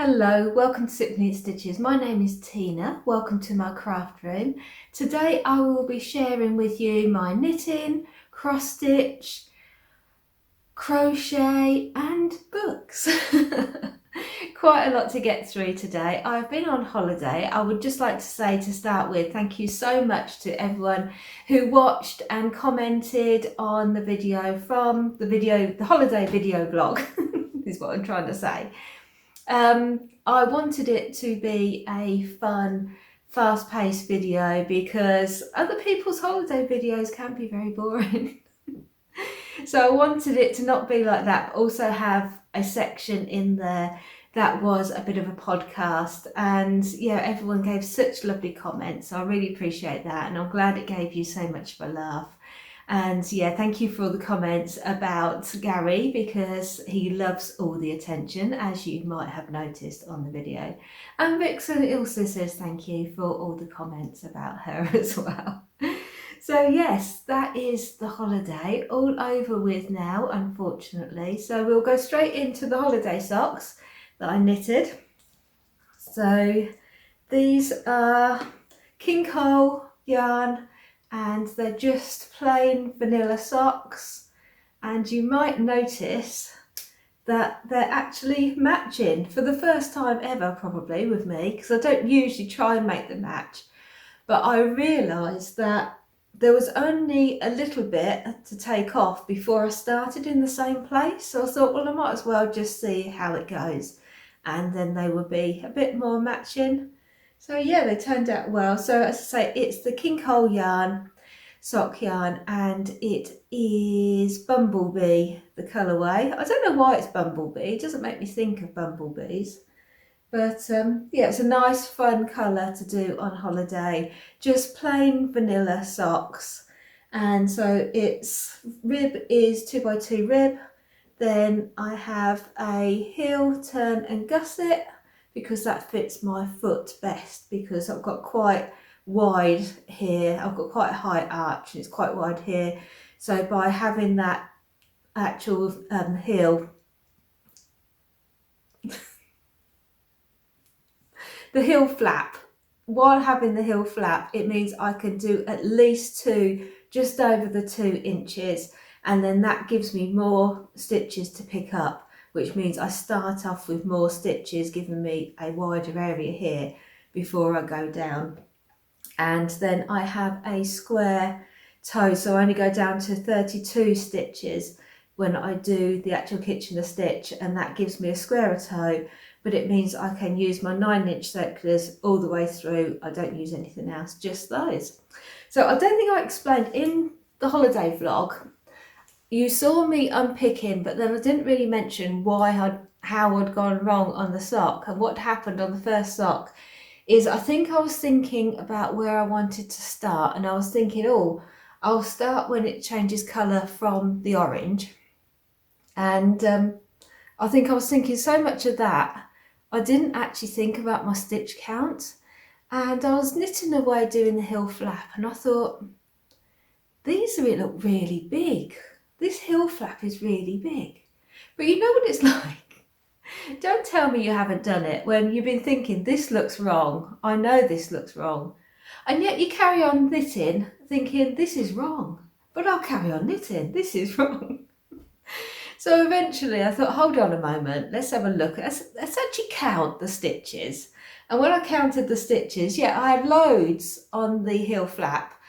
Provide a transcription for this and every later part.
Hello, welcome to Symphony of Stitches. My name is Tina. Welcome to my craft room. Today I will be sharing with you my knitting, cross stitch, crochet and books. Quite a lot to get through today. I've been on holiday. I would just like to say to start with, thank you so much to everyone who watched and commented on the video from the holiday video vlog is what I'm trying to say. I wanted it to be a fun, fast-paced video because other people's holiday videos can be very boring. So I wanted it to not be like that, but also have a section in there that was a bit of a podcast. And yeah, everyone gave such lovely comments. So I really appreciate that. And I'm glad it gave you so much of a laugh. And yeah, thank you for all the comments about Gary, because he loves all the attention, as you might have noticed on the video. And Vixen also says thank you for all the comments about her as well. So yes, that is the holiday all over with now, unfortunately. So we'll go straight into the holiday socks that I knitted. So these are King Cole yarn, and they're just plain vanilla socks, and you might notice that they're actually matching for the first time ever probably with me, because I don't usually try and make them match, but I realised that there was only a little bit to take off before I started in the same place. So I thought, well, I might as well just see how it goes, and then they will be a bit more matching. So yeah, they turned out well. So as I say, it's the King Cole yarn, sock yarn, and it is Bumblebee, the colourway. I don't know why it's Bumblebee, it doesn't make me think of bumblebees. But yeah, it's a nice fun colour to do on holiday. Just plain vanilla socks. And so its rib is 2x2 rib. Then I have a heel, turn and gusset, because that fits my foot best, because I've got quite wide here. I've got quite a high arch and it's quite wide here. So by having that actual heel, the heel flap, while having the heel flap, it means I can do at least two, just over the 2 inches. And then that gives me more stitches to pick up, which means I start off with more stitches, giving me a wider area here before I go down. And then I have a square toe, so I only go down to 32 stitches when I do the actual Kitchener stitch, and that gives me a squarer toe, but it means I can use my 9-inch circulars all the way through. I don't use anything else, just those. So I don't think I explained in the holiday vlog. You saw me unpicking, but then I didn't really mention how I'd gone wrong on the sock. And what happened on the first sock is, I think I was thinking about where I wanted to start, and I was thinking, oh, I'll start when it changes colour from the orange. And I think I was thinking so much of that, I didn't actually think about my stitch count. And I was knitting away doing the heel flap, and I thought, these look really big. This heel flap is really big. But you know what it's like? Don't tell me you haven't done it when you've been thinking, this looks wrong. I know this looks wrong. And yet you carry on knitting thinking, this is wrong. But I'll carry on knitting, this is wrong. So eventually I thought, hold on a moment, let's have a look. Let's actually count the stitches. And when I counted the stitches, yeah, I had loads on the heel flap,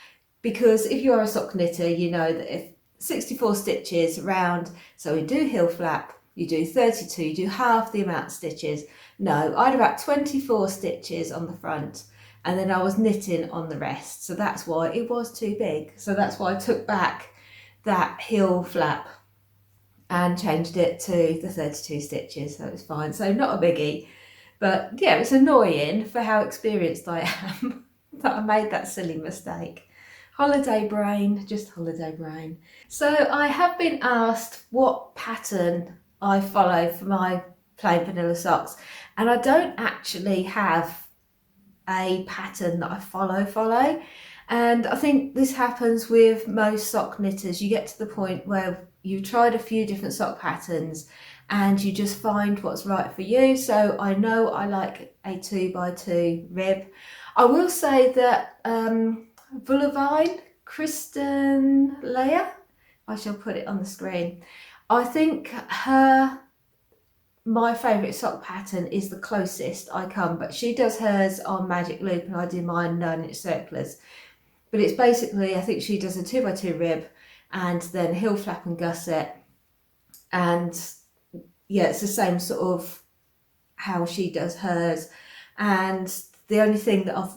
because if you are a sock knitter, you know that if 64 stitches round, so we do heel flap, you do 32, you do half the amount of stitches. No, I had about 24 stitches on the front, and then I was knitting on the rest. So that's why it was too big. So that's why I took back that heel flap and changed it to the 32 stitches. So it's fine. So not a biggie, but yeah, it's annoying for how experienced I am that I made that silly mistake. Holiday brain, just holiday brain. So I have been asked what pattern I follow for my plain vanilla socks, and I don't actually have a pattern that I follow. And I think this happens with most sock knitters. You get to the point where you've tried a few different sock patterns and you just find what's right for you. So I know I like a 2x2 rib. I will say that Boulevine Kristen Leia, I shall put it on the screen. I think my favourite sock pattern is the closest I come, but she does hers on magic loop and I do mine 9-inch circulars. But it's basically, I think she does a 2x2 rib and then heel flap and gusset, and yeah, it's the same sort of how she does hers. And the only thing that I've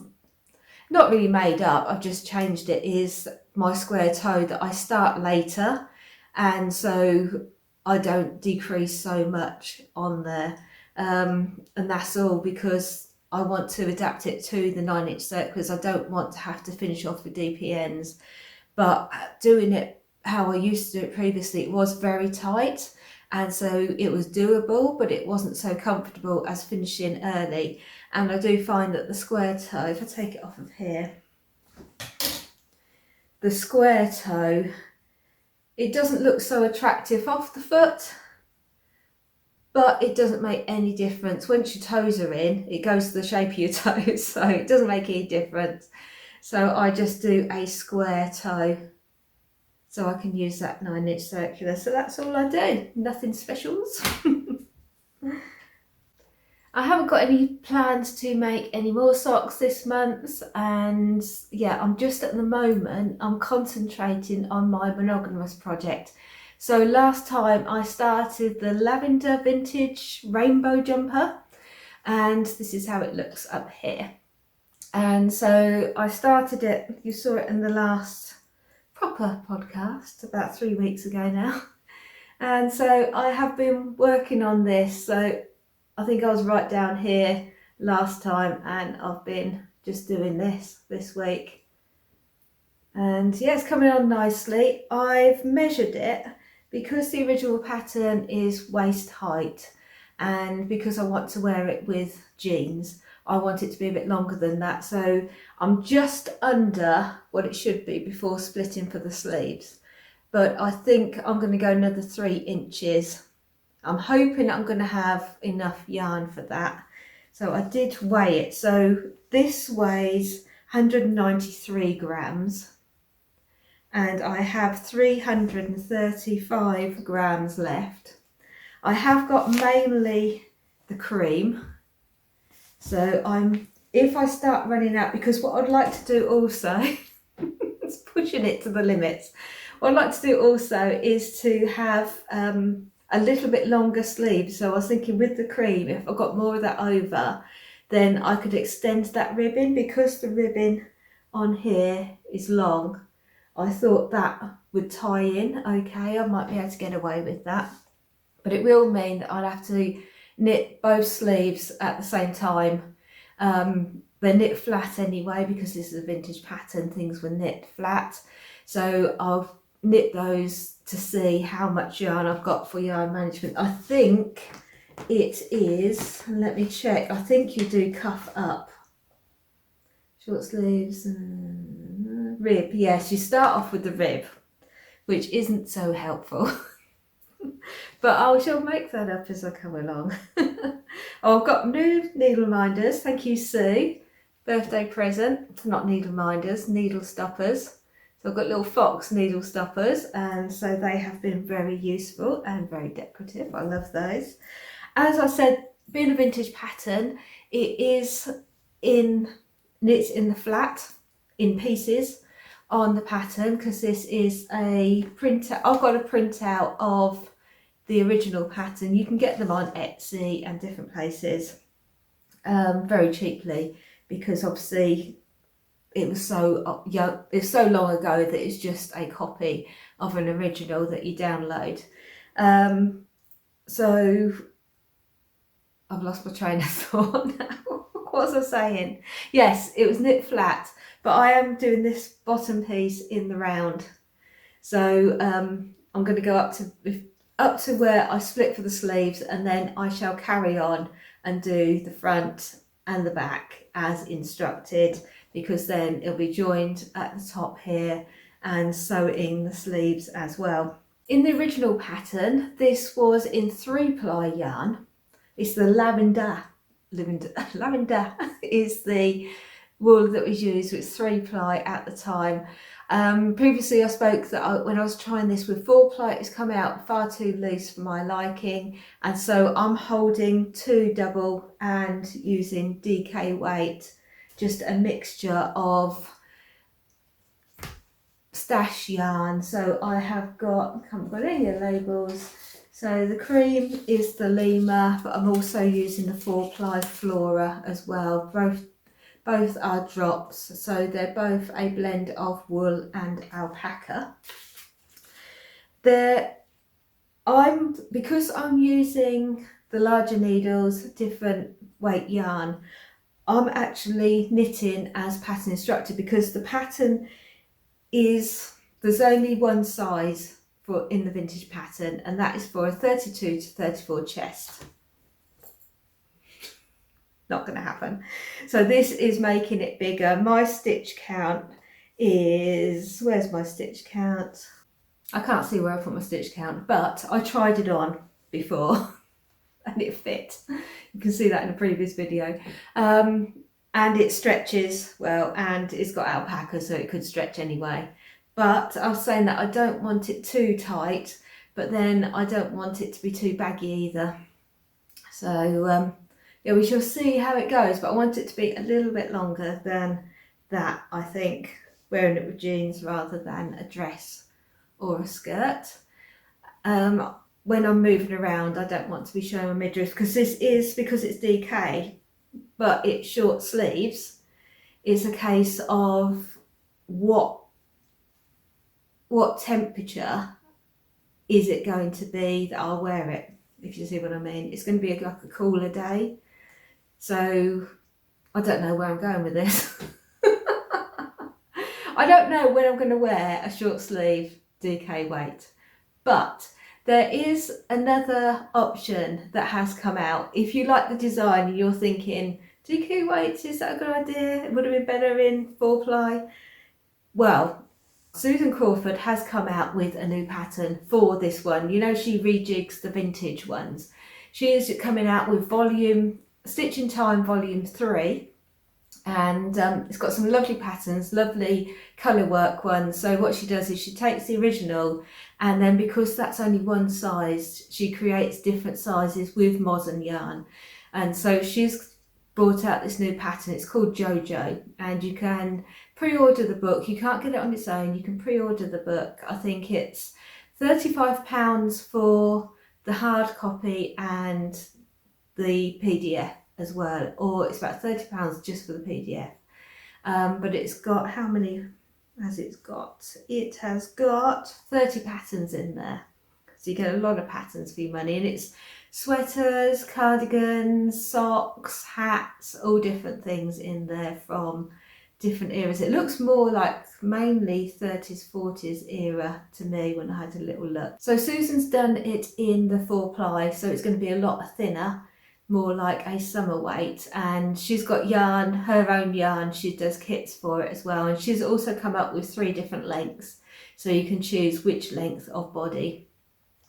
not really made up, I've just changed it, is my square toe that I start later, and so I don't decrease so much on there, and that's all because I want to adapt it to the 9-inch circulars. I don't want to have to finish off with DPNs, but doing it how I used to do it previously, it was very tight, and so it was doable, but it wasn't so comfortable as finishing early. And I do find that the square toe, if I take it off of here, the square toe, it doesn't look so attractive off the foot, but it doesn't make any difference. Once your toes are in, it goes to the shape of your toes, so it doesn't make any difference. So I just do a square toe so I can use that 9-inch circular. So that's all I do, nothing specials. I haven't got any plans to make any more socks this month, and yeah, I'm just at the moment, I'm concentrating on my monogamous project. So last time I started the lavender vintage rainbow jumper, and this is how it looks up here. And so I started it, you saw it in the last proper podcast about 3 weeks ago now. And so I have been working on this. So I think I was right down here last time, and I've been just doing this week. And yeah, it's coming on nicely. I've measured it because the original pattern is waist height, and because I want to wear it with jeans, I want it to be a bit longer than that. So I'm just under what it should be before splitting for the sleeves. But I think I'm going to go another 3 inches. I'm hoping I'm going to have enough yarn for that. So I did weigh it. So this weighs 193 grams. And I have 335 grams left. I have got mainly the cream. So if I start running out, because what I'd like to do also, it's pushing it to the limits. What I'd like to do also is to have a little bit longer sleeve. So I was thinking with the cream, if I got more of that over, then I could extend that ribbon, because the ribbon on here is long. I thought that would tie in okay. I might be able to get away with that, but it will mean that I'll have to knit both sleeves at the same time. They're knit flat anyway, because this is a vintage pattern, things were knit flat. So I'll knit those to see how much yarn I've got for yarn management. I think it is, let me check, I think you do cuff up. Short sleeves, rib, yes, you start off with the rib, which isn't so helpful. But I shall make that up as I come along. Oh, I've got new needle minders, thank you Sue, birthday present, not needle minders, needle stoppers. So I've got little fox needle stoppers, and so they have been very useful and very decorative. I love those. As I said, being a vintage pattern, it is knit in the flat, in pieces on the pattern, because this is a printout. I've got a printout of the original pattern. You can get them on Etsy and different places very cheaply, because obviously it was so young, it's so long ago that it's just a copy of an original that you download. So I've lost my train of thought now. What was I saying? Yes, it was knit flat, but I am doing this bottom piece in the round. So I'm going to go up to where I split for the sleeves, and then I shall carry on and do the front and the back as instructed, because then it'll be joined at the top here and sewing the sleeves as well. In the original pattern, this was in 3-ply yarn. It's the lavender. Lavender is the wool that was used. It's 3-ply at the time. Previously I spoke that when I was trying this with 4-ply, it's come out far too loose for my liking, and so I'm holding 2 double and using DK weight, just a mixture of stash yarn. So I haven't got any labels. So the cream is the Lima, but I'm also using the 4-ply Flora as well. Both are drops, so they're both a blend of wool and alpaca. Because I'm using the larger needles, different weight yarn, I'm actually knitting as pattern instructor, because the pattern there's only one size in the vintage pattern, and that is for a 32 to 34 chest. Not going to happen. So this is making it bigger. My stitch count is, where's my stitch count? I can't see where I put my stitch count, but I tried it on before and it fit. You can see that in a previous video. And it stretches well, and it's got alpaca, so it could stretch anyway. But I was saying that I don't want it too tight, but then I don't want it to be too baggy either. So yeah, we shall see how it goes, but I want it to be a little bit longer than that, I think, wearing it with jeans rather than a dress or a skirt. When I'm moving around, I don't want to be showing my midriff, because because it's DK, but it's short sleeves. It's a case of what temperature is it going to be that I'll wear it, if you see what I mean. It's going to be like a cooler day. So I don't know where I'm going with this. I don't know when I'm going to wear a short sleeve DK weight, but there is another option that has come out. If you like the design and you're thinking, DK weights, is that a good idea? It would have been better in 4-ply. Well, Susan Crawford has come out with a new pattern for this one. You know, she rejigs the vintage ones. She is coming out with Stitch in Time Volume 3, and it's got some lovely patterns, lovely colour work ones. So what she does is she takes the original, and then because that's only one size, she creates different sizes with modern yarn. And so she's brought out this new pattern. It's called JoJo, and you can pre-order the book. You can't get it on its own. You can pre-order the book. I think it's £35 for the hard copy and the PDF as well, or it's about £30 just for the PDF. But it's got, how many has it got? It has got 30 patterns in there, so you get a lot of patterns for your money, and it's sweaters, cardigans, socks, hats, all different things in there from different eras. It looks more like mainly 30s, 40s era to me when I had a little look. So Susan's done it in the 4-ply, so it's going to be a lot thinner, more like a summer weight, and she's got yarn, her own yarn. She does kits for it as well, and she's also come up with 3 different lengths, so you can choose which length of body.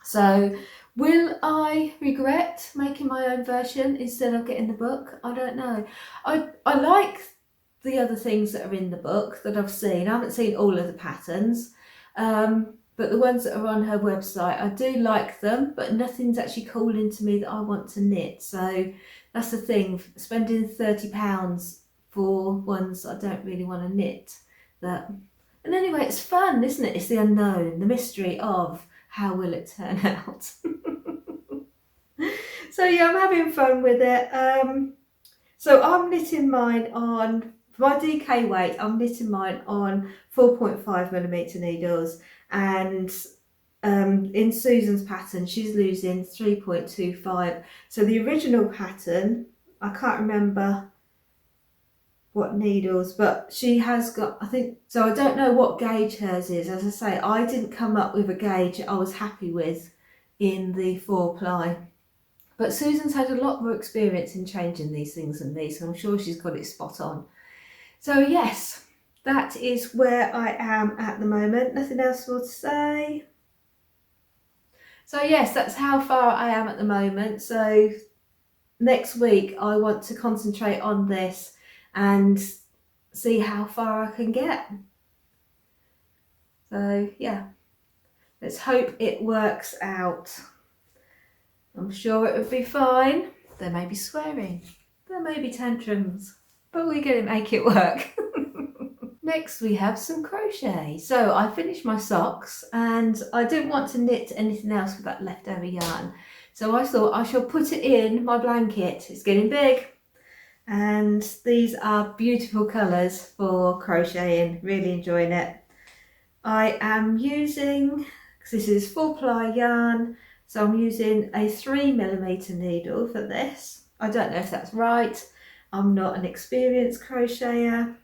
So will I regret making my own version instead of getting the book? I don't know. I like the other things that are in the book that I've seen. I haven't seen all of the patterns, but the ones that are on her website, I do like them, but nothing's actually calling to me that I want to knit. So that's the thing, spending £30 for ones I don't really want to knit. And anyway, it's fun, isn't it? It's the unknown, the mystery of how will it turn out. So yeah, I'm having fun with it. So I'm knitting mine on, for my DK weight, I'm knitting mine on 4.5mm needles, and in Susan's pattern she's using 3.25. So the original pattern, I can't remember what needles, but she has got, I think, so I don't know what gauge hers is. As I say, I didn't come up with a gauge I was happy with in the 4-ply. But Susan's had a lot more experience in changing these things than me, so I'm sure she's got it spot on. So yes, that is where I am at the moment. Nothing else more to say. So yes, that's how far I am at the moment. So next week I want to concentrate on this and see how far I can get. So yeah, let's hope it works out. I'm sure it would be fine. There may be swearing, there may be tantrums, but we're going to make it work. Next we have some crochet. So I finished my socks and I didn't want to knit anything else with that leftover yarn. So I thought I shall put it in my blanket. It's getting big. And these are beautiful colours for crocheting, really enjoying it. I am using, because this is 4-ply yarn, so I'm using a 3mm needle for this. I don't know if that's right. I'm not an experienced crocheter.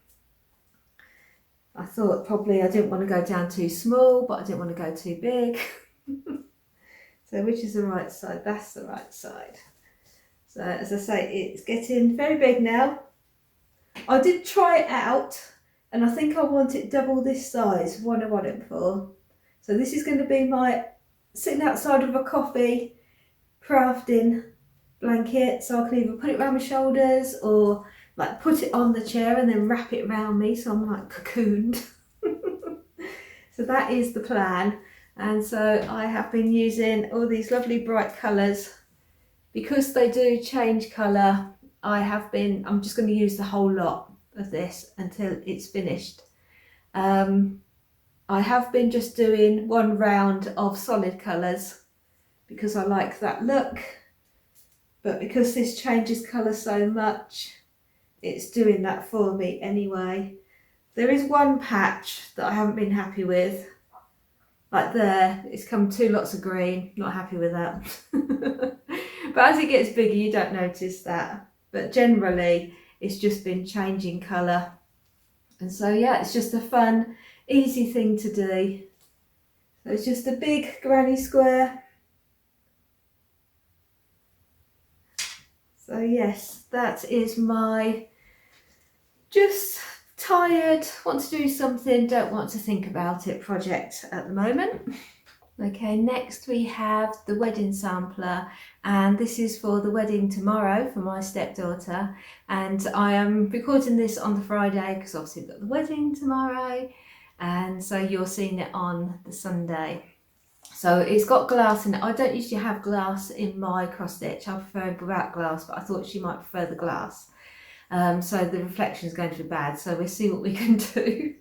I thought probably I didn't want to go down too small, but I didn't want to go too big. So which is the right side? That's the right side. So as I say, it's getting very big now. I did try it out and I think I want it double this size, what I want it for. So this is going to be my sitting outside of a coffee crafting blanket, so I can either put it around my shoulders or like put it on the chair and then wrap it around me so I'm like cocooned. So that is the plan, and so I have been using all these lovely bright colours. Because they do change colour, I'm just going to use the whole lot of this until it's finished. I have been just doing one round of solid colours because I like that look, but because this changes colour so much, it's doing that for me anyway. There is one patch that I haven't been happy with, like there, it's come 2 lots of green, not happy with that. But as it gets bigger you don't notice that, but generally it's just been changing colour. And so yeah, it's just a fun, easy thing to do. So it's just a big granny square. So yes, that is my just tired, want to do something, don't want to think about it project at the moment. Okay, next we have the wedding sampler, and this is for the wedding tomorrow for my stepdaughter, and I am recording this on the Friday because obviously we've got the wedding tomorrow, and so you're seeing it on the Sunday. So it's got glass in it. I don't usually have glass in my cross stitch, I prefer without glass, but I thought she might prefer the glass. So the reflection is going to be bad, so we'll see what we can do.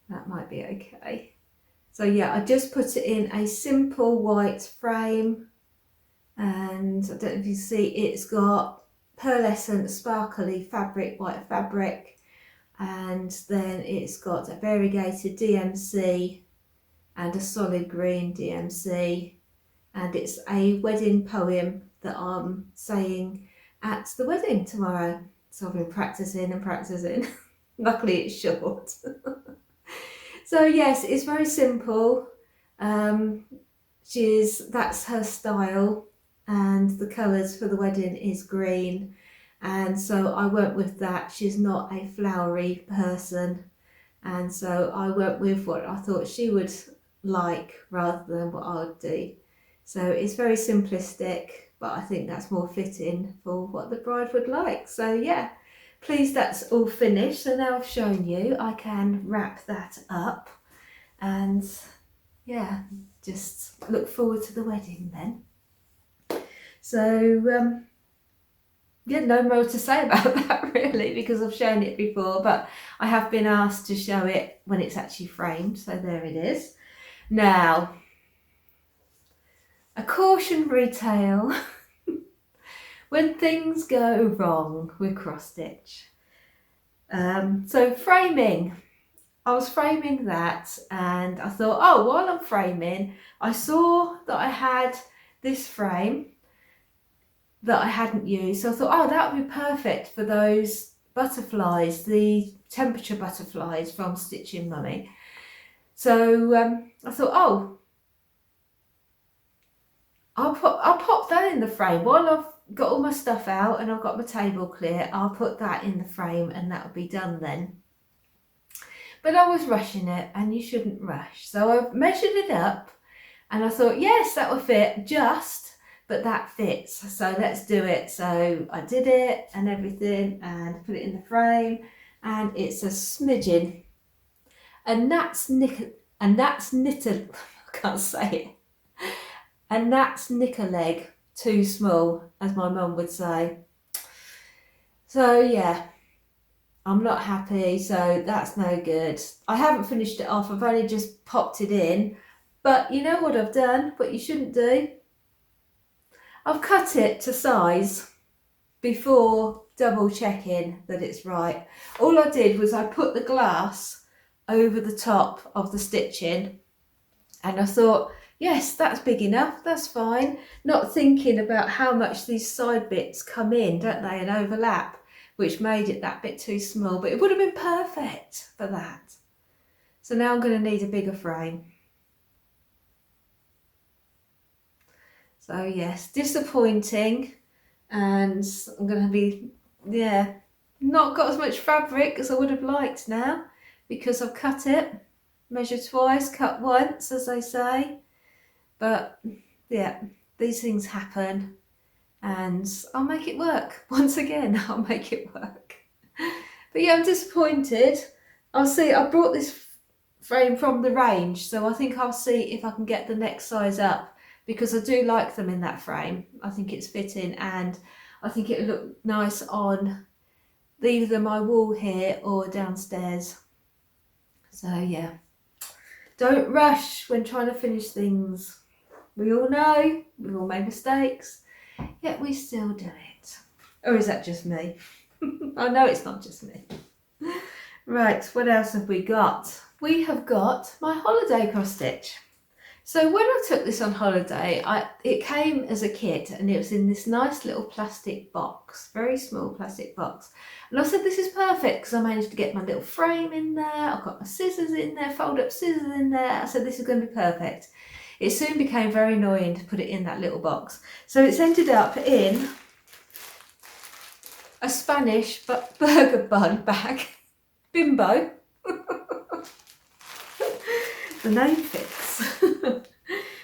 That might be okay. So yeah, I just put it in a simple white frame, and I don't know if you see, it's got pearlescent sparkly fabric, white fabric, and then it's got a variegated DMC and a solid green DMC, and it's a wedding poem that I'm saying at the wedding tomorrow. So I've been practicing and practicing. Luckily it's short. So yes, it's very simple. That's her style, and the colours for the wedding is green, and so I went with that. She's not a flowery person, and so I went with what I thought she would like rather than what I would do. So it's very simplistic, but I think that's more fitting for what the bride would like. So yeah, pleased that's all finished. So now I've shown you, I can wrap that up, and yeah, just look forward to the wedding then. So yeah, no more to say about that really, because I've shown it before, but I have been asked to show it when it's actually framed, so there it is. Now, a cautionary tale when things go wrong with cross stitch. So framing, I was framing that, and I thought, oh, while I'm framing, I saw that I had this frame that I hadn't used, so I thought, oh, that would be perfect for those butterflies, the temperature butterflies from Stitching Mummy. So I thought, oh, I'll pop that in the frame while I've got all my stuff out and I've got my table clear. I'll put that in the frame and that'll be done then. But I was rushing it, and you shouldn't rush. So I've measured it up, And I thought, yes, that will fit just, but that fits. So let's do it. So I did it and everything and put it in the frame, and it's a smidgen. And that's knitted, I can't say it. And that's knicker leg too small, as my mum would say. So yeah, I'm not happy, so that's no good. I haven't finished it off, I've only just popped it in. But you know what I've done, what you shouldn't do? I've cut it to size before double checking that it's right. All I did was I put the glass over the top of the stitching, and I thought, yes, that's big enough, that's fine. Not thinking about how much these side bits come in, don't they, and overlap, which made it that bit too small, but it would have been perfect for that. So now I'm going to need a bigger frame. So yes, disappointing, and I'm going to be, yeah, not got as much fabric as I would have liked now, because I've cut it, measured twice, cut once, as they say. But yeah, these things happen, and I'll make it work. Once again, I'll make it work. But yeah, I'm disappointed. I'll see, I brought this frame from the range, so I think I'll see if I can get the next size up, because I do like them in that frame. I think it's fitting, and I think it'll look nice on either my wall here or downstairs. So yeah, don't rush when trying to finish things. We all know, we've all made mistakes, yet we still do it. Or is that just me? I know it's not just me. Right, what else have we got? We have got my holiday cross stitch. So when I took this on holiday, it came as a kit, and it was in this nice little plastic box, very small plastic box. And I said, this is perfect, because I managed to get my little frame in there, I've got my scissors in there, fold up scissors in there. I said, this is going to be perfect. It soon became very annoying to put it in that little box. So it's ended up in a Spanish burger bun bag, Bimbo. The name fits.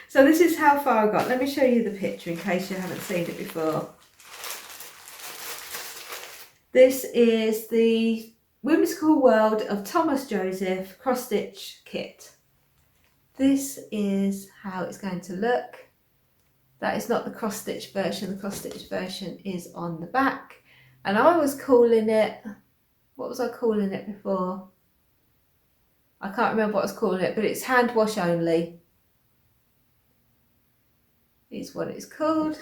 So this is how far I got. Let me show you the picture in case you haven't seen it before. This is the Whimsical World of Thomas Joseph cross stitch kit. This is how it's going to look. That is not the cross stitch version. The cross stitch version is on the back. And I was calling it, what was I calling it before? I can't remember what I was calling it, but it's hand wash only. Is what it's called.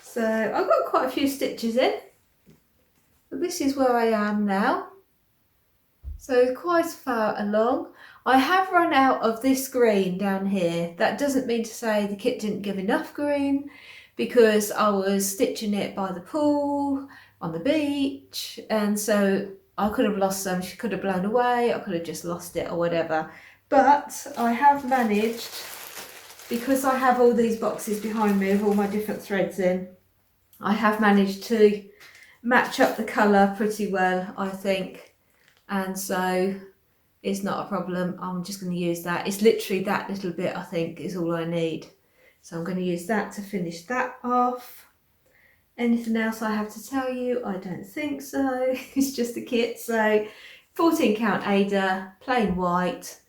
So I've got quite a few stitches in. But this is where I am now. So quite far along. I have run out of this green down here. That doesn't mean to say the kit didn't give enough green, because I was stitching it by the pool, on the beach, and so I could have lost some. She could have blown away, I could have just lost it or whatever. But I have managed, because I have all these boxes behind me with all my different threads in, I have managed to match up the colour pretty well, I think. And so it's not a problem. I'm just going to use that. It's literally that little bit, I think, is all I need. So I'm going to use that to finish that off. Anything else I have to tell you? I don't think so. It's just a kit. So 14 count Ada, plain white,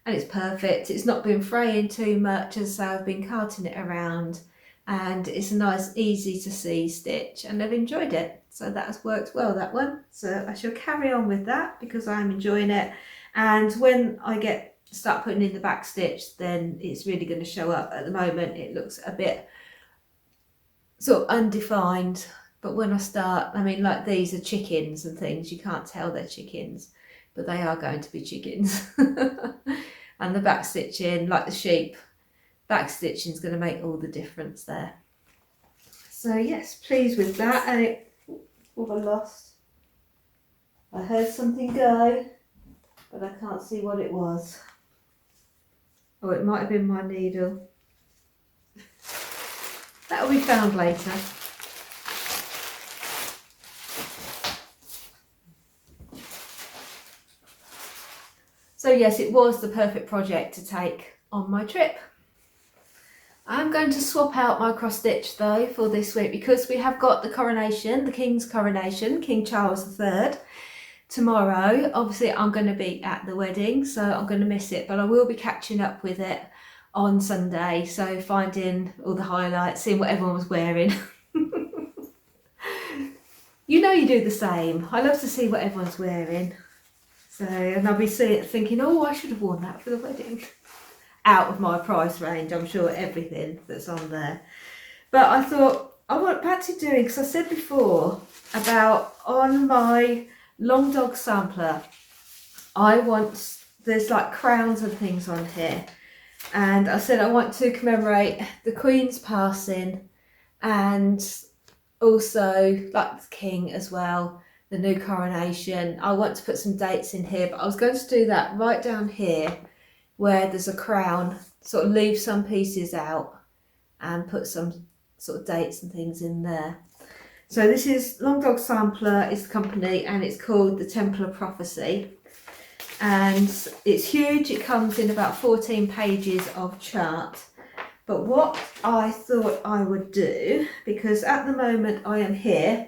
and it's perfect. It's not been fraying too much, as I've been carting it around, and it's a nice, easy to see stitch, and I've enjoyed it. So that has worked well, that one. So I shall carry on with that because I'm enjoying it. And when I start putting in the back stitch, then it's really going to show up. At the moment, it looks a bit sort of undefined. But when I start, I mean, like these are chickens and things. You can't tell they're chickens, but they are going to be chickens. And the back stitching, like the sheep, back stitching is going to make all the difference there. So yes, pleased with that. And what have I lost? I heard something go, but I can't see what it was. Oh, it might have been my needle. That'll be found later. So yes, it was the perfect project to take on my trip. I'm going to swap out my cross stitch though for this week because we have got the coronation, the King's coronation, King Charles III, tomorrow. Obviously I'm going to be at the wedding, so I'm going to miss it, but I will be catching up with it on Sunday, so finding all the highlights, seeing what everyone was wearing. You know you do the same. I love to see what everyone's wearing. So, and I'll be thinking, oh, I should have worn that for the wedding. Out of my price range, I'm sure, everything that's on there. But I thought, I want back to doing, because I said before about on my long dog sampler, there's like crowns and things on here. And I said I want to commemorate the Queen's passing and also like the King as well, the new coronation. I want to put some dates in here, but I was going to do that right down here where there's a crown, sort of leave some pieces out and put some sort of dates and things in there. So this is Long Dog Sampler is the company, and it's called the Temple of Prophecy. And it's huge. It comes in about 14 pages of chart. But what I thought I would do, because at the moment I am here,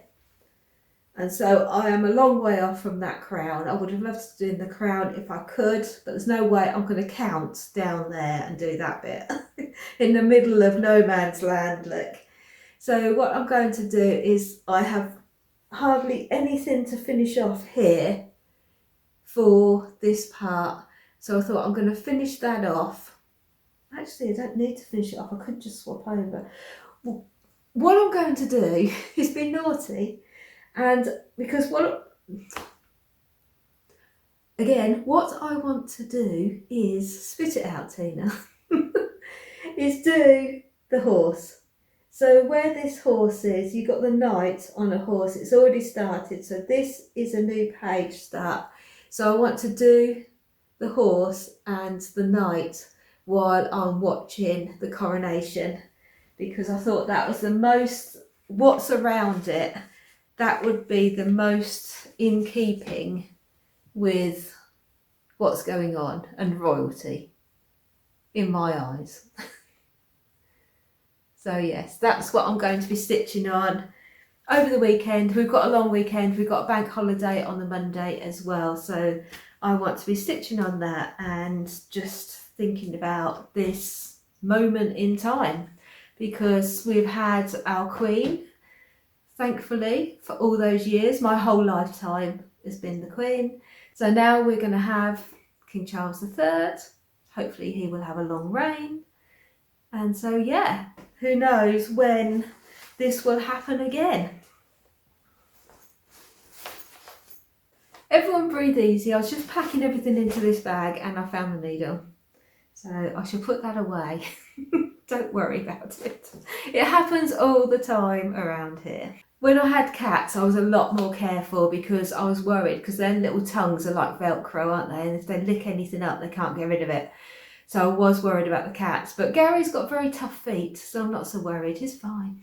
and so I am a long way off from that crown. I would have loved to do the crown if I could, but there's no way I'm going to count down there and do that bit in the middle of no man's land, look. So what I'm going to do is I have hardly anything to finish off here for this part. So I thought I'm going to finish that off. Actually, I don't need to finish it off. I could just swap over. Well, what I'm going to do is be naughty. And because what I want to do is, spit it out, Tina, is do the horse. So where this horse is, you've got the knight on a horse. It's already started. So this is a new page start. So I want to do the horse and the knight while I'm watching the coronation, because I thought that was the most, what's around it, that would be the most in keeping with what's going on and royalty in my eyes. So yes, that's what I'm going to be stitching on over the weekend. We've got a long weekend. We've got a bank holiday on the Monday as well. So I want to be stitching on that and just thinking about this moment in time, because we've had our Queen, thankfully, for all those years. My whole lifetime has been the Queen. So now we're going to have King Charles III. Hopefully he will have a long reign. And so, yeah, who knows when this will happen again. Everyone breathe easy. I was just packing everything into this bag and I found the needle. So I shall put that away. Don't worry about it. It happens all the time around here. When I had cats, I was a lot more careful because I was worried, because their little tongues are like Velcro, aren't they? And if they lick anything up, they can't get rid of it. So I was worried about the cats. But Gary's got very tough feet, so I'm not so worried. He's fine.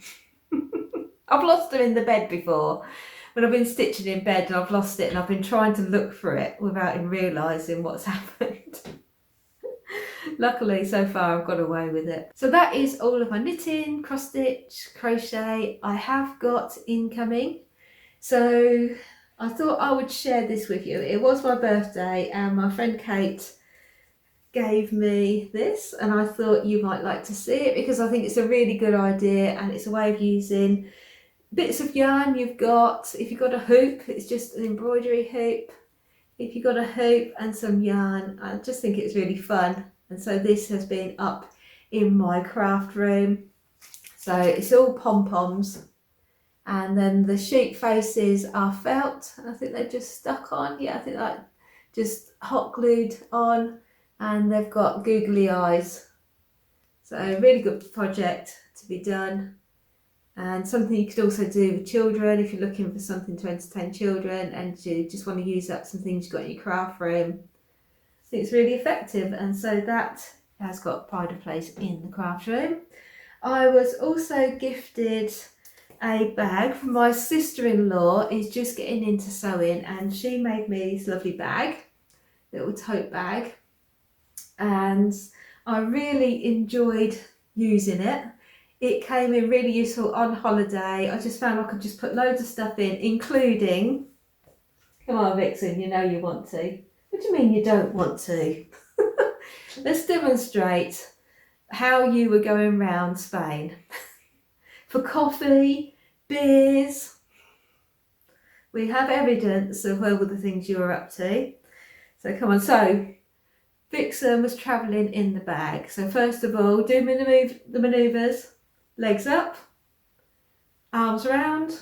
I've lost him in the bed before. When I've been stitching in bed and I've lost it and I've been trying to look for it without him realising what's happened. Luckily, so far I've got away with it. So that is all of my knitting, cross stitch, crochet I have got incoming. So I thought I would share this with you. It was my birthday and my friend Kate gave me this, and I thought you might like to see it because I think it's a really good idea, and it's a way of using bits of yarn you've got. If you've got a hoop, it's just an embroidery hoop. If you've got a hoop and some yarn, I just think it's really fun. And so this has been up in my craft room. So it's all pom-poms, and then the sheep faces are felt. I think they're just stuck on. Yeah, I think like just hot glued on, and they've got googly eyes. So a really good project to be done, and something you could also do with children if you're looking for something to entertain children and you just want to use up some things you've got in your craft room. I think it's really effective, and so that has got pride of place in the craft room. I was also gifted a bag from my sister-in-law, is just getting into sewing, and she made me this lovely bag, little tote bag, and I really enjoyed using it. It came in really useful on holiday. I just found I could just put loads of stuff in, including, come on Vixen, you know you want to. What do you mean you don't want to? Let's demonstrate how you were going round Spain. For coffee, beers, we have evidence of all the things you were up to. So come on, so Vixen was travelling in the bag. So first of all, do the manoeuvres, legs up, arms round,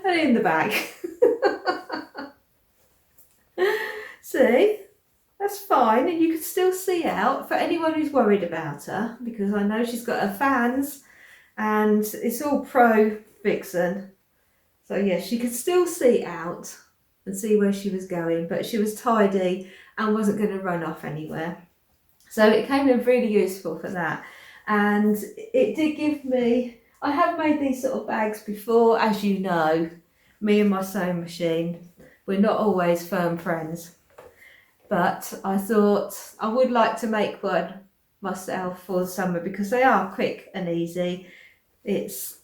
and in the bag. See, that's fine, and you can still see out for anyone who's worried about her, because I know she's got her fans and it's all pro Vixen. So yeah, she could still see out and see where she was going, but she was tidy and wasn't going to run off anywhere. So it came in really useful for that. And it did give me, I have made these sort of bags before, as you know, me and my sewing machine, we're not always firm friends. But I thought I would like to make one myself for the summer because they are quick and easy. It's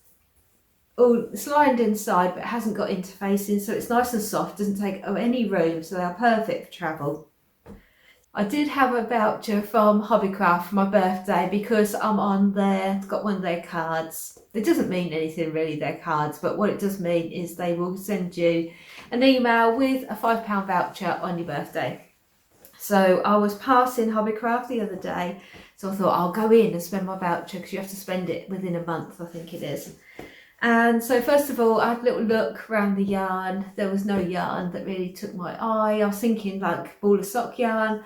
lined inside but it hasn't got interfacing, so it's nice and soft, doesn't take any room, so they are perfect for travel. I did have a voucher from Hobbycraft for my birthday because I'm on there, got one of their cards. It doesn't mean anything really, their cards, but what it does mean is they will send you an email with a £5 voucher on your birthday. So I was passing Hobbycraft the other day, so I thought I'll go in and spend my voucher because you have to spend it within a month, I think it is. And so first of all, I had a little look around the yarn. There was no yarn that really took my eye. I was thinking like ball of sock yarn,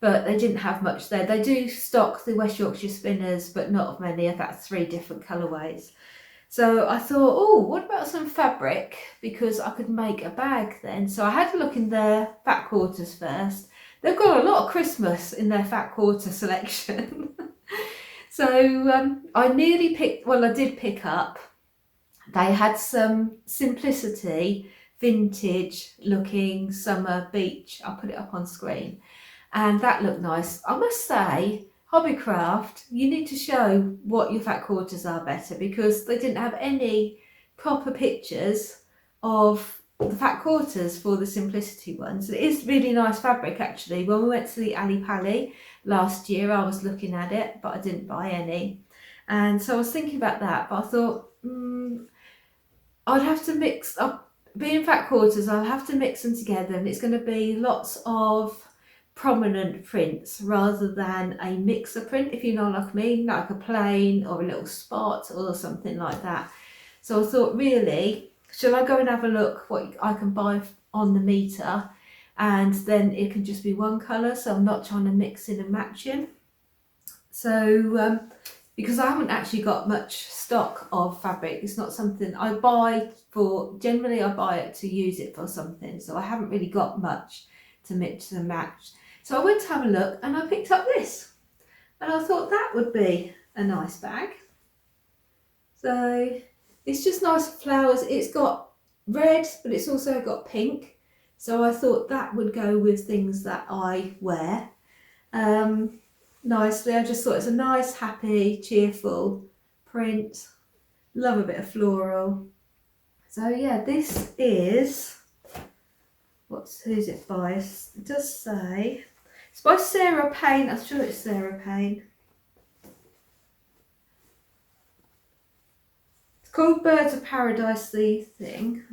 but they didn't have much there. They do stock the West Yorkshire spinners, but not many, about 3 different colourways. So I thought, oh, what about some fabric? Because I could make a bag then. So I had a look in their fat quarters first. They've got a lot of Christmas in their fat quarter selection. So I nearly picked, well, I did pick up. They had some Simplicity vintage looking summer beach. I'll put it up on screen. And that looked nice. I must say, Hobbycraft, you need to show what your fat quarters are better because they didn't have any proper pictures of the fat quarters for the Simplicity ones. It is really nice fabric actually. When we went to the Ali Pali last year, I was looking at it, but I didn't buy any. And so I was thinking about that, but I thought, I'd have to mix up, being fat quarters, I'll have to mix them together and it's going to be lots of prominent prints rather than a mixer print, if you know what I mean, like a plain or a little spot or something like that. So I thought, really, shall I go and have a look what I can buy on the meter, and then it can just be one colour, so I'm not trying to mix in and match in. So because I haven't actually got much stock of fabric, it's not something I buy for, generally I buy it to use it for something, so I haven't really got much to mix and match. So I went to have a look and I picked up this, and I thought that would be a nice bag. So it's just nice flowers. It's got red, but it's also got pink. So I thought that would go with things that I wear nicely. I just thought it's a nice, happy, cheerful print. Love a bit of floral. So yeah, this is, who's it by? It does say, it's by Sarah Payne. I'm sure it's Sarah Payne. Called Birds of Paradise, the thing.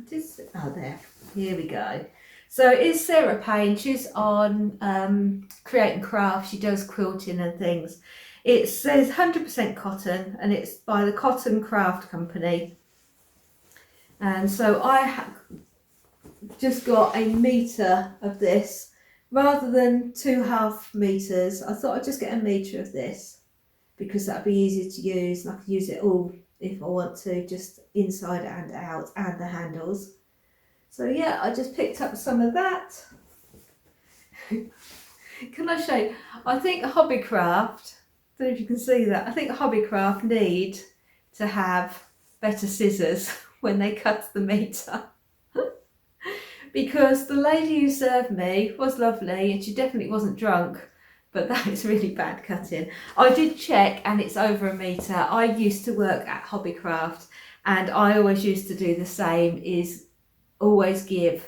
Oh, there. Here we go. So it is Sarah Payne. She's on Create and Craft. She does quilting and things. It says 100% cotton, and it's by the Cotton Craft Company. And so I just got a metre of this rather than 2.5 meters. I thought I'd just get a metre of this because that'd be easier to use, and I could use it all if I want to, just inside and out, and the handles. So yeah, I just picked up some of that. Can I show you? I think Hobbycraft, I don't know if you can see that, I think Hobbycraft need to have better scissors when they cut the metre. Because the lady who served me was lovely and she definitely wasn't drunk, but that is really bad cutting. I did check and it's over a metre. I used to work at Hobbycraft and I always used to do the same, is always give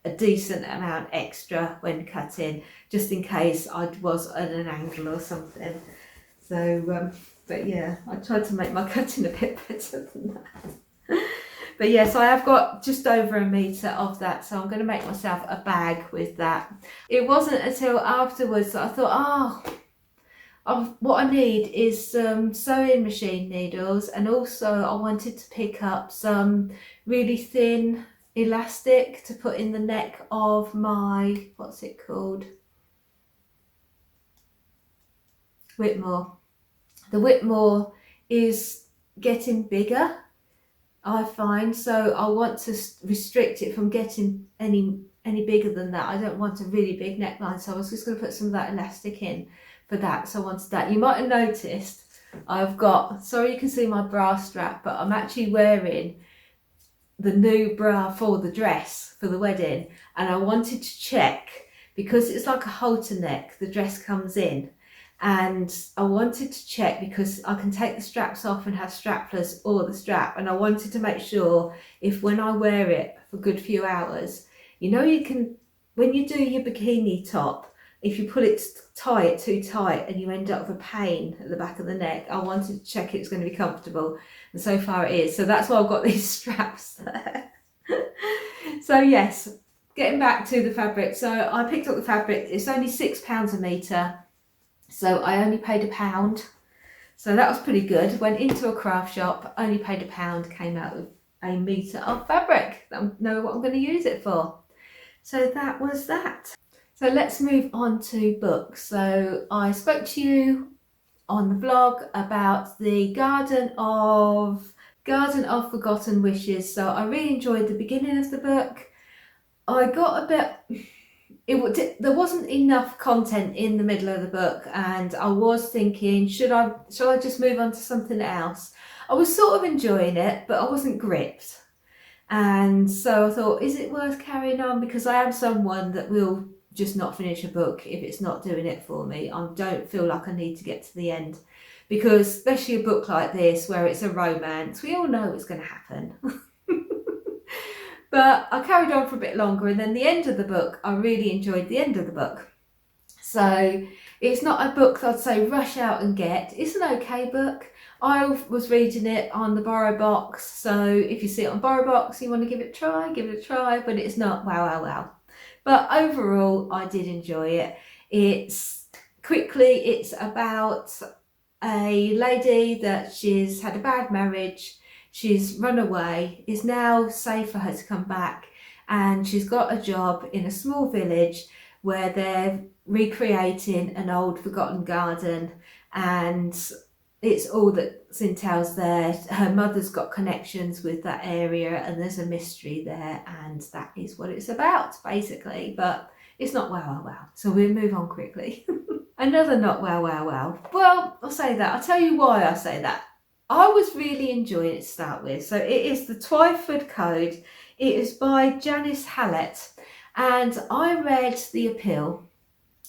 a decent amount extra when cutting, just in case I was at an angle or something. So, but yeah, I tried to make my cutting a bit better than that. But yes, I have got just over a metre of that, so I'm going to make myself a bag with that. It wasn't until afterwards that I thought, what I need is some sewing machine needles, and also I wanted to pick up some really thin elastic to put in the neck of my, what's it called? Whitmore. The Whitmore is getting bigger, I find, so I want to restrict it from getting any bigger than that. I don't want a really big neckline, so I was just going to put some of that elastic in for that. So I wanted that. You might have noticed I've got, sorry you can see my bra strap, but I'm actually wearing the new bra for the dress for the wedding, and I wanted to check, because it's like a halter neck, the dress comes in, and I wanted to check because I can take the straps off and have strapless or the strap, and I wanted to make sure if when I wear it for a good few hours, you know, you can, when you do your bikini top, if you pull it tight, too tight, and you end up with a pain at the back of the neck, I wanted to check it's going to be comfortable, and so far it is. So that's why I've got these straps there. So yes, getting back to the fabric. So I picked up the fabric. It's only £6 a metre. So I only paid £1. So that was pretty good. Went into a craft shop, only paid £1, came out with a metre of fabric. I know what I'm going to use it for. So that was that. So let's move on to books. So I spoke to you on the blog about the Garden of Forgotten Wishes. So I really enjoyed the beginning of the book. I got a bit, there wasn't enough content in the middle of the book, and I was thinking, should I just move on to something else? I was sort of enjoying it, but I wasn't gripped. And so I thought, is it worth carrying on? Because I am someone that will just not finish a book if it's not doing it for me. I don't feel like I need to get to the end, because especially a book like this where it's a romance, we all know it's going to happen. But I carried on for a bit longer, and then the end of the book, I really enjoyed the end of the book. So it's not a book that I'd say rush out and get. It's an okay book. I was reading it on the Borrow Box, so if you see it on Borrow Box, you want to give it a try, but it's not wow. But overall, I did enjoy it. It's about a lady that she's had a bad marriage. She's run away. It's now safe for her to come back, and she's got a job in a small village where they're recreating an old forgotten garden, and it's all that's entails there. Her mother's got connections with that area, and there's a mystery there, and that is what it's about basically. But it's not wow. So we'll move on quickly. Another not wow. Well, I'll say that. I'll tell you why I say that. I was really enjoying it to start with. So it is the Twyford Code. It is by Janice Hallett, and I read The Appeal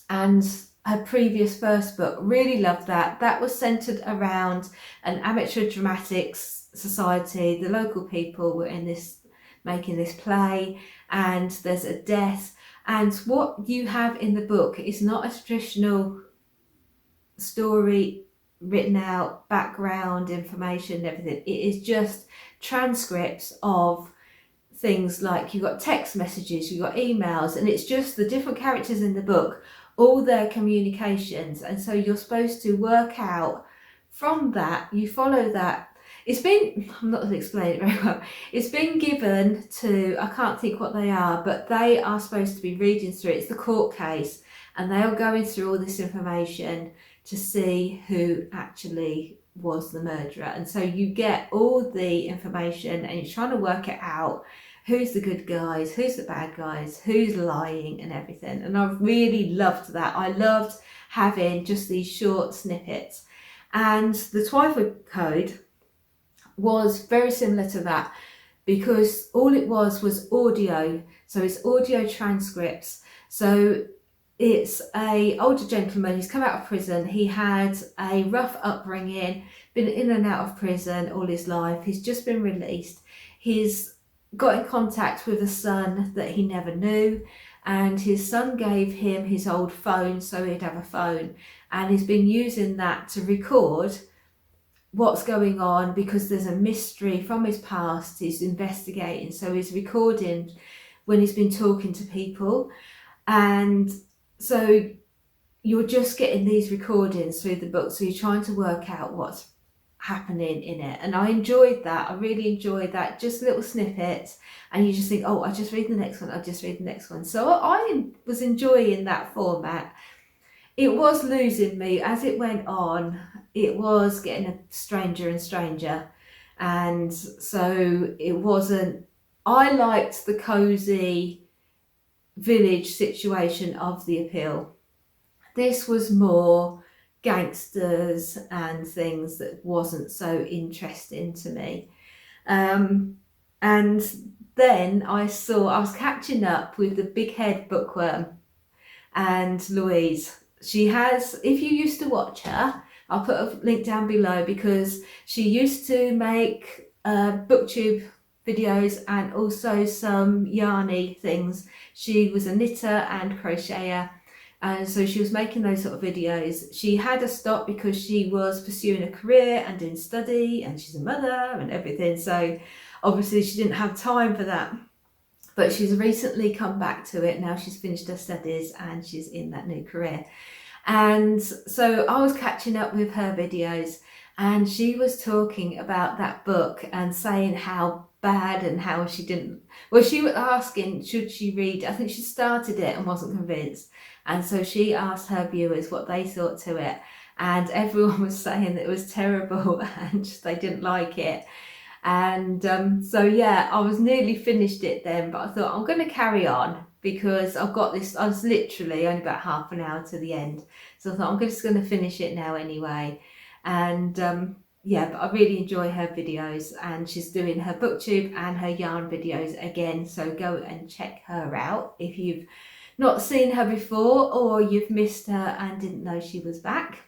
and her previous first book. Really loved that. That was centered around an amateur dramatics society. The local people were in this, making this play, and there's a death. And what you have in the book is not a traditional story written out, background information, everything. It is just transcripts of things, like you've got text messages, you've got emails, and it's just the different characters in the book, all their communications. And so you're supposed to work out from that, you follow that. I'm not going to explain it very well. It's been given to, I can't think what they are, but they are supposed to be reading through it. It's the court case, and they are going through all this information to see who actually was the murderer. And so you get all the information, and you're trying to work it out. Who's the good guys, who's the bad guys, who's lying, and everything. And I really loved that. I loved having just these short snippets. And the Twyford Code was very similar to that, because all it was audio. So it's audio transcripts. So it's a older gentleman. He's come out of prison. He had a rough upbringing, been in and out of prison all his life. He's just been released. He's got in contact with a son that he never knew, and his son gave him his old phone so he'd have a phone, and he's been using that to record what's going on because there's a mystery from his past he's investigating. So he's recording when he's been talking to people, and so you're just getting these recordings through the book, so you're trying to work out what's happening in it. And I enjoyed that. I really enjoyed that. Just little snippets, and you just think, oh, I'll just read the next one, I'll just read the next one. So I was enjoying that format. It was losing me as it went on. It was getting stranger and stranger, and so it wasn't. I liked the cozy village situation of the appeal. This was more gangsters and things that wasn't so interesting to me. And then I was catching up with the Big Head Bookworm and Louise. She has, if you used to watch her, I'll put a link down below, because she used to make booktube videos and also some yarny things. She was a knitter and crocheter, and so she was making those sort of videos. She had to stop because she was pursuing a career and doing study, and she's a mother and everything, so obviously she didn't have time for that. But she's recently come back to it. Now she's finished her studies and she's in that new career. And so I was catching up with her videos, and she was talking about that book and saying how bad and how she didn't, well, she was asking should she read. I think she started it and wasn't convinced, and so she asked her viewers what they thought to it, and everyone was saying that it was terrible and they didn't like it. And so yeah, I was nearly finished it then, but I thought I'm going to carry on because I've got this. I was literally only about half an hour to the end, so I thought I'm just going to finish it now anyway. And yeah, but I really enjoy her videos, and she's doing her booktube and her yarn videos again, so go and check her out if you've not seen her before or you've missed her and didn't know she was back.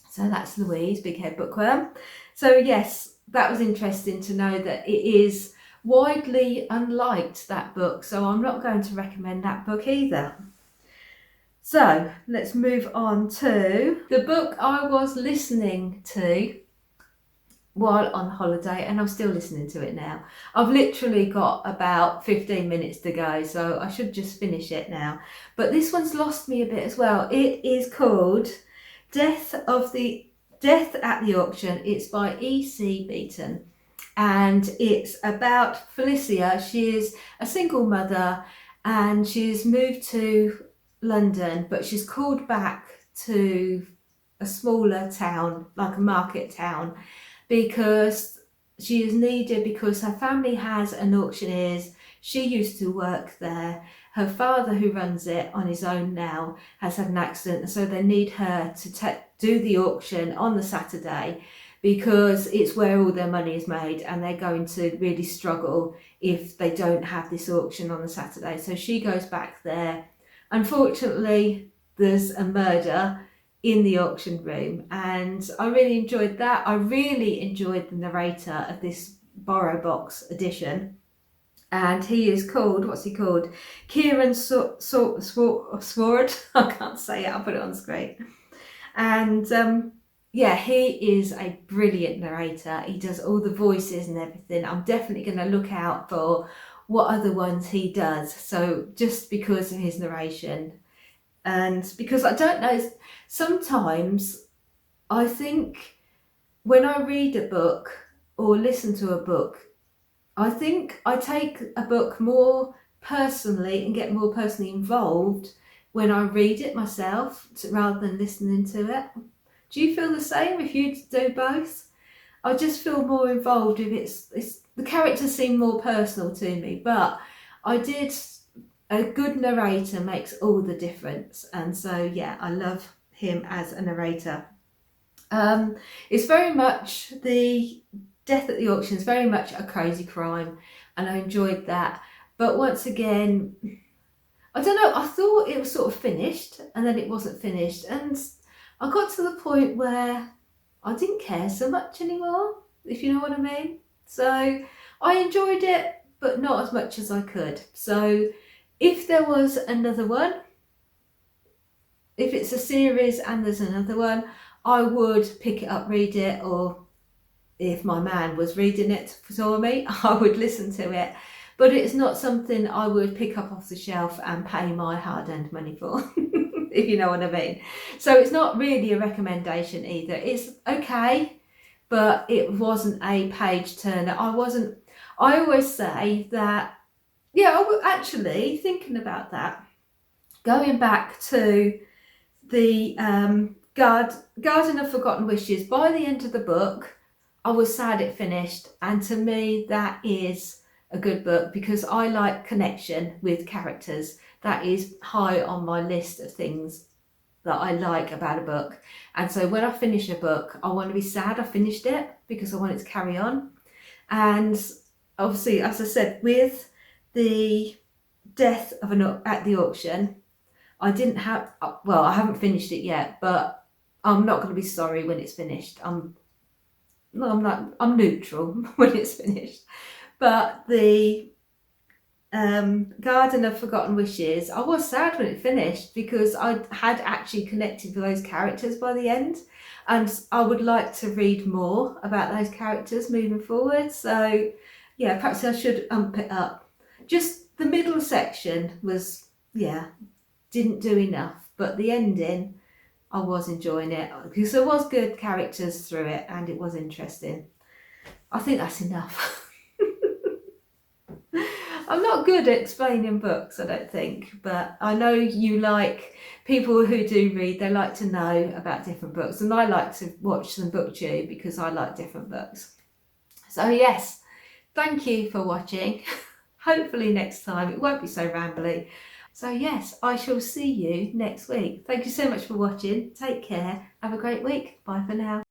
So that's Louise, Big Head Bookworm. So yes, that was interesting to know that it is widely unliked, that book, so I'm not going to recommend that book either. So let's move on to the book I was listening to while on holiday, and I'm still listening to it now. I've literally got about 15 minutes to go, so I should just finish it now. But this one's lost me a bit as well. It is called Death at the Auction. It's by E.C. Beaton, and it's about Felicia. She is a single mother and she's moved to London, but she's called back to a smaller town, like a market town, because she is needed because her family has an auctioneer's. She used to work there. Her father, who runs it on his own now, has had an accident, so they need her to do the auction on the Saturday because it's where all their money is made, and they're going to really struggle if they don't have this auction on the Saturday. So she goes back there. Unfortunately, there's a murder in the auction room, and I really enjoyed that. I really enjoyed the narrator of this Borrow Box edition, and he is called, what's he called? Kieran Sword. I can't say it, I'll put it on screen. And yeah, he is a brilliant narrator. He does all the voices and everything. I'm definitely going to look out for what other ones he does, so just because of his narration. And because I don't know, sometimes I think when I read a book or listen to a book, I think I take a book more personally and get more personally involved when I read it myself rather than listening to it. Do you feel the same if you do both? I just feel more involved if it's the characters seem more personal to me, but a good narrator makes all the difference, and so yeah, I love him as a narrator. It's very much the Death at the Auction is very much a crazy crime, and I enjoyed that. But once again, I don't know, I thought it was sort of finished and then it wasn't finished, and I got to the point where I didn't care so much anymore, if you know what I mean. So I enjoyed it, but not as much as I could. So if there was another one, if it's a series and there's another one, I would pick it up, read it, or if my man was reading it for me, I would listen to it. But it's not something I would pick up off the shelf and pay my hard-earned money for, if you know what I mean. So it's not really a recommendation either. It's okay, but it wasn't a page turner. I always say that, yeah, I was actually thinking about that, going back to the Garden of Forgotten Wishes. By the end of the book, I was sad it finished, and to me that is a good book because I like connection with characters. That is high on my list of things that I like about a book. And so when I finish a book, I want to be sad I finished it because I want it to carry on. And obviously, as I said, with the death of at the auction, I didn't have, well, I haven't finished it yet, but I'm not going to be sorry when it's finished. I'm neutral when it's finished. But the Garden of Forgotten Wishes, I was sad when it finished because I had actually connected with those characters by the end, and I would like to read more about those characters moving forward. So yeah, perhaps I should ump it up. Just the middle section was, yeah, didn't do enough, but the ending, I was enjoying it because there was good characters through it and it was interesting. I think that's enough. I'm not good at explaining books, I don't think, but I know you like, people who do read, they like to know about different books, and I like to watch them booktube because I like different books. So yes, thank you for watching. Hopefully next time it won't be so rambly. So yes, I shall see you next week. Thank you so much for watching. Take care. Have a great week. Bye for now.